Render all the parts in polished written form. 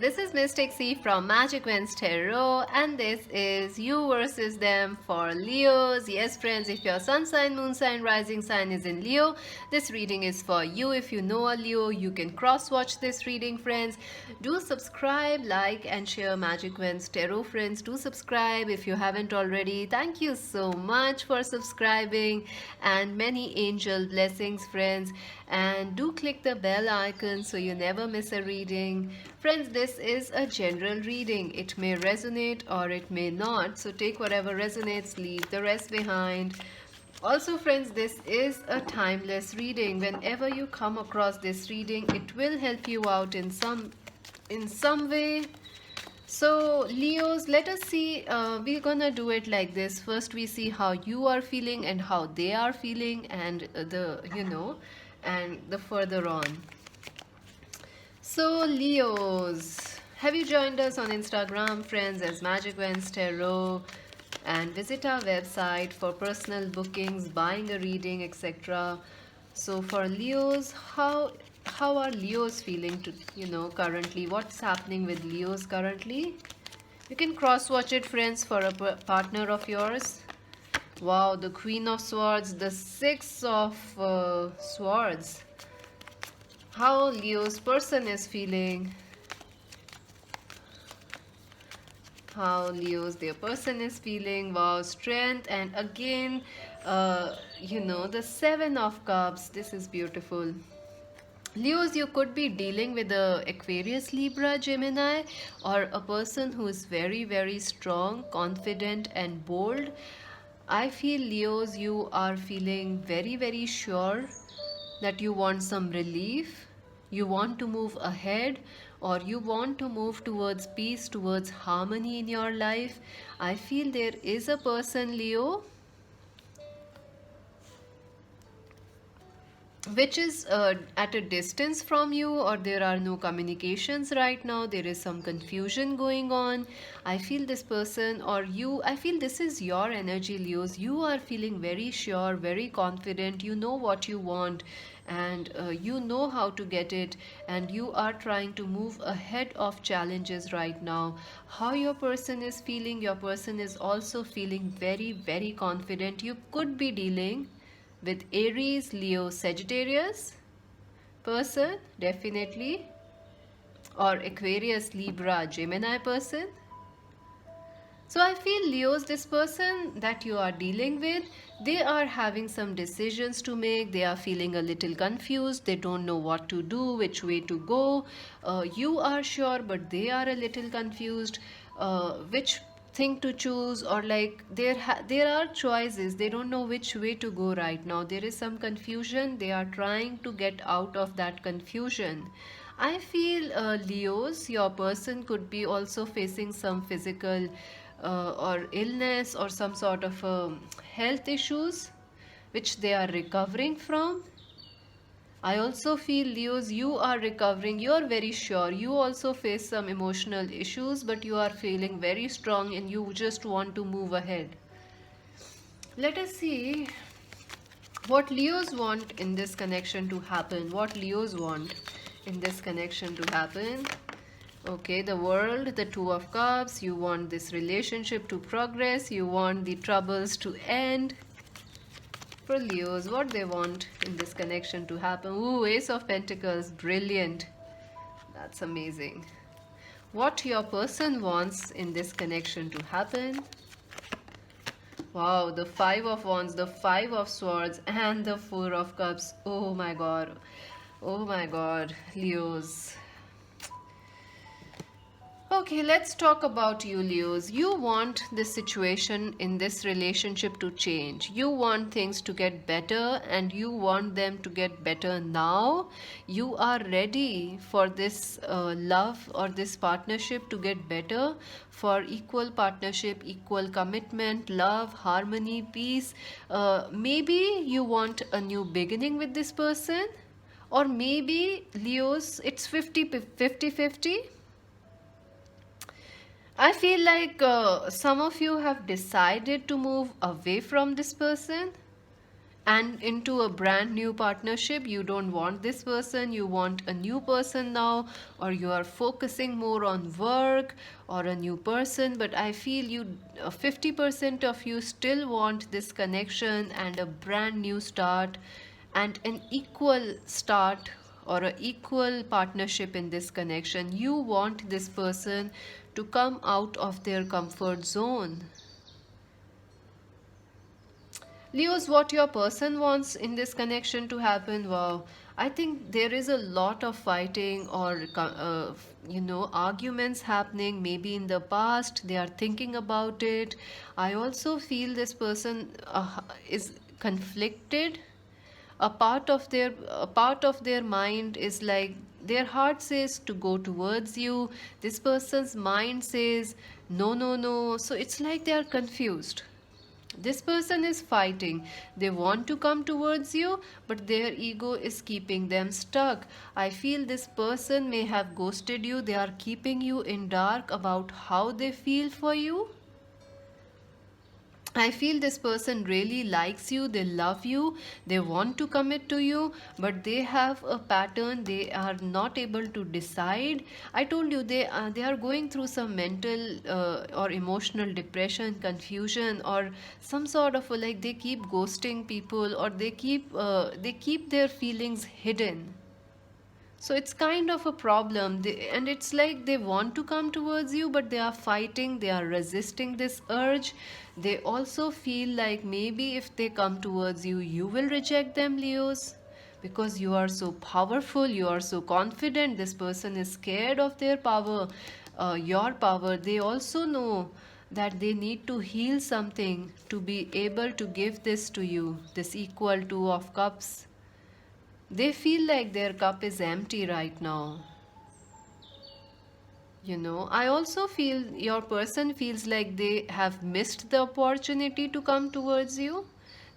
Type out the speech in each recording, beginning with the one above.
This is Mystic C from Magic Wins Tarot, and this is you versus them for Leos. Yes, friends, if your sun sign, moon sign, rising sign is in Leo, this reading is for you. If you know a Leo, you can cross watch this reading, friends. Do subscribe, like, and share Magic Wins Tarot, friends. Do subscribe if you haven't already. Thank you so much for subscribing, and many angel blessings, friends. And do click the bell icon so you never miss a reading. Friends, this is a general reading. It may resonate or it may not. So take whatever resonates, leave the rest behind. Also, friends, this is a timeless reading. Whenever you come across this reading, it will help you out in some way. So Leos, let us see, we're gonna do it like this. First we see how you are feeling and how they are feeling, and and the further on. So Leos, have you joined us on Instagram, friends, as Magic Wins Tarot, and visit our website for personal bookings, buying a reading, etc. So for Leos, how are Leos feeling currently? What's happening with Leos currently? You can cross watch it, friends, for a partner of yours. Wow, the Queen of Swords, the Six of Swords. How Leo's person is feeling. How Leo's their person is feeling. Wow, strength, and again the Seven of Cups. This is beautiful. Leos, you could be dealing with a Aquarius, Libra, Gemini, or a person who is very, very strong, confident, and bold. I feel, Leos, you are feeling very, very sure that you want some relief, you want to move ahead, or you want to move towards peace, towards harmony in your life. I feel there is a person, Leo, which is at a distance from you, or there are no communications right now, there is some confusion going on. I feel this person, or you, I feel this is your energy, Leos. You are feeling very sure, very confident, you know what you want, and you know how to get it, and you are trying to move ahead of challenges right now. How your person is feeling, your person is also feeling very, very confident. You could be dealing with Aries, Leo, Sagittarius person, definitely, or Aquarius, Libra, Gemini person. So I feel, Leos, this person that you are dealing with, they are having some decisions to make. They are feeling a little confused. They don't know what to do, which way to go. You are sure, but they are a little confused. Which thing to choose, or like there are choices. They don't know which way to go right now. There is some confusion. They are trying to get out of that confusion. I feel, Leos, your person could be also facing some physical or illness, or some sort of health issues which they are recovering from. I also feel, Leos, you are recovering. You are very sure. You also face some emotional issues, but you are feeling very strong and you just want to move ahead. Let us see what Leos want in this connection to happen. What Leos want in this connection to happen. Okay, the World, the Two of Cups. You want this relationship to progress. You want the troubles to end. For Leos, what they want in this connection to happen. Ooh, Ace of Pentacles. Brilliant. That's amazing. What your person wants in this connection to happen. Wow, the Five of Wands, the Five of Swords, and the Four of Cups. Oh my God. Oh my God, Leos. Okay, let's talk about you, Leos. You want this situation in this relationship to change. You want things to get better, and you want them to get better now. You are ready for this love or this partnership to get better, for equal partnership, equal commitment, love, harmony, peace. Maybe you want a new beginning with this person, or maybe, Leos, it's 50-50. I feel like some of you have decided to move away from this person, and into a brand new partnership. You don't want this person, you want a new person now, or you are focusing more on work or a new person. But I feel you 50% of you still want this connection and a brand new start and an equal start or a equal partnership in this connection. You want this person to come out of their comfort zone. Leos, what your person wants in this connection to happen, wow, I think there is a lot of fighting or, arguments happening. Maybe in the past they are thinking about it. I also feel this person is conflicted. A part of their mind is like their heart says to go towards you. This person's mind says no, no, no. So it's like they are confused. This person is fighting. They want to come towards you, but their ego is keeping them stuck. I feel this person may have ghosted you. They are keeping you in dark about how they feel for you. I feel this person really likes you, they love you, they want to commit to you, but they have a pattern, they are not able to decide. I told you they are going through some mental or emotional depression, confusion, or some sort of like they keep ghosting people, or they keep their feelings hidden. So it's kind of a problem, and it's like they want to come towards you, but they are fighting, they are resisting this urge. They also feel like maybe if they come towards you, you will reject them, Leos, because you are so powerful, you are so confident. This person is scared of their power, your power. They also know that they need to heal something to be able to give this to you, this equal two of cups. They feel like their cup is empty right now. I also feel your person feels like they have missed the opportunity to come towards you.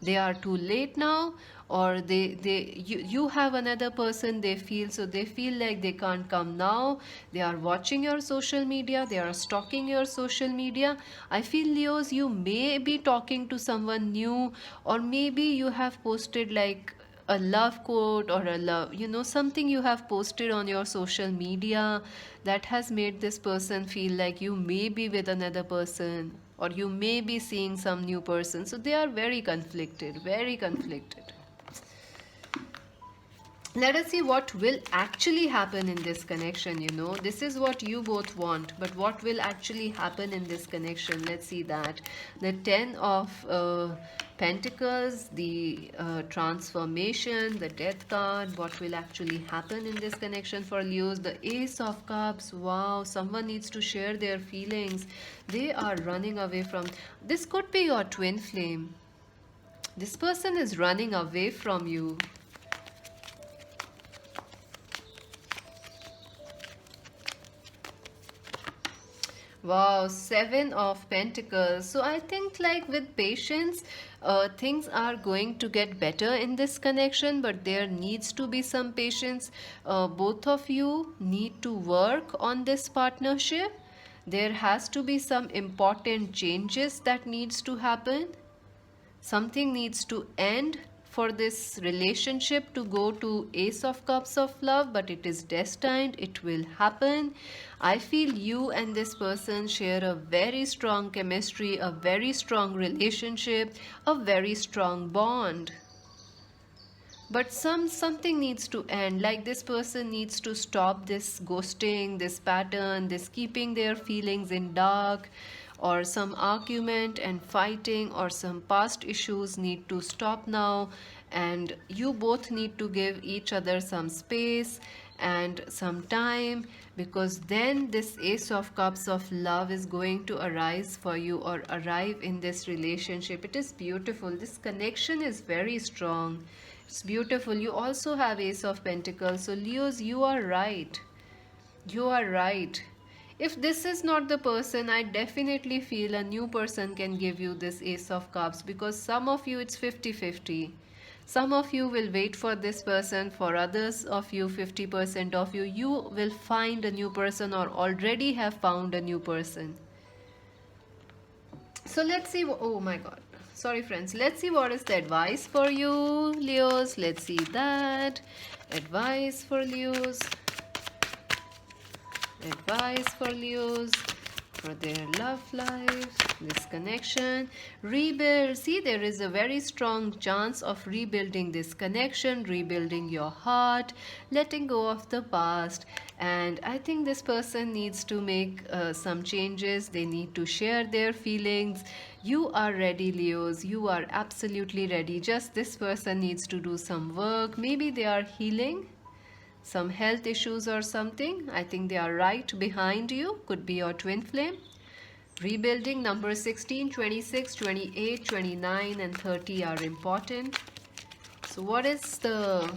They are too late now, or you have another person they feel, so they feel like they can't come now. They are watching your social media, they are stalking your social media. I feel, Leos, you may be talking to someone new, or maybe you have posted like a love quote or a love, something you have posted on your social media that has made this person feel like you may be with another person, or you may be seeing some new person. So they are very conflicted, very conflicted. Let us see what will actually happen in this connection. This is what you both want, but what will actually happen in this connection? Let's see that. The 10 of Pentacles, the transformation, the death card. What will actually happen in this connection for Leos? The Ace of Cups. Wow, someone needs to share their feelings. They are running away from, this could be your twin flame. This person is running away from you. Wow, Seven of Pentacles. So I think like with patience, things are going to get better in this connection, but there needs to be some patience. Both of you need to work on this partnership. There has to be some important changes that needs to happen. Something needs to end for this relationship to go to Ace of Cups of love, but it is destined, it will happen. I feel you and this person share a very strong chemistry, a very strong relationship, a very strong bond. But something needs to end. Like this person needs to stop this ghosting, this pattern, this keeping their feelings in dark, or some argument and fighting, or some past issues need to stop now. And you both need to give each other some space and some time, because then this Ace of Cups of love is going to arise for you, or arrive in this relationship. It is beautiful. This connection is very strong. It's beautiful. You also have Ace of Pentacles. So Leos, you are right. You are right. If this is not the person, I definitely feel a new person can give you this Ace of Cups, because some of you it's 50-50. Some of you will wait for this person. For others of you, 50% of you, you will find a new person or already have found a new person. So let's see. Oh my God. Sorry, friends. Let's see what is the advice for you, Leos. Let's see that. Advice for Leos. Advice for Leos for their love life, this connection. Rebuild. See, there is a very strong chance of rebuilding this connection, rebuilding your heart, letting go of the past. And I think this person needs to make some changes. They need to share their feelings. You are ready, Leos. You are absolutely ready. Just this person needs to do some work. Maybe they are healing some health issues or something. I think they are right behind you. Could be your twin flame. Rebuilding number 16, 26, 28, 29 and 30 are important. So what is the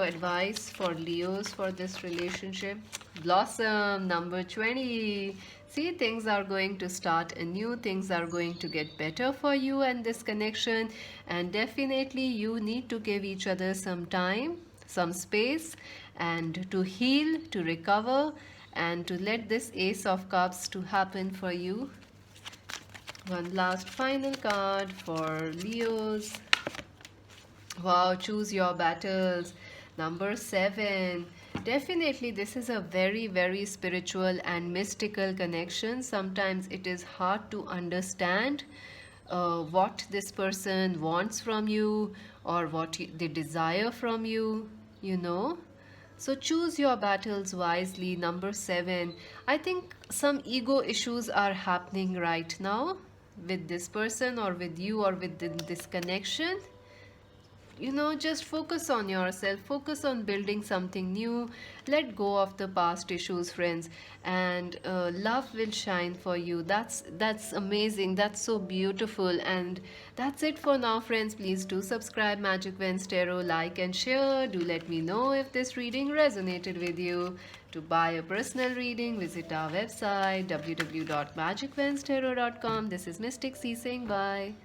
advice for Leos for this relationship? Blossom number 20. See, things are going to start anew. Things are going to get better for you and this connection. And definitely you need to give each other some time, some space, and to heal, to recover, and to let this Ace of Cups to happen for you. One last final card for Leos. Wow, choose your battles. Number 7. Definitely, this is a very, very spiritual and mystical connection. Sometimes it is hard to understand what this person wants from you or what they desire from you, you know. So choose your battles wisely. Number 7. I think some ego issues are happening right now with this person or with you or with this connection. You know, just focus on yourself, focus on building something new, let go of the past issues, friends, and love will shine for you. That's amazing, that's so beautiful. And that's it for now, friends. Please do subscribe Magic Vens Tarot, like and share. Do let me know if this reading resonated with you. To buy a personal reading, visit our website www.magicvenstarot.com. This is Mystic C saying bye.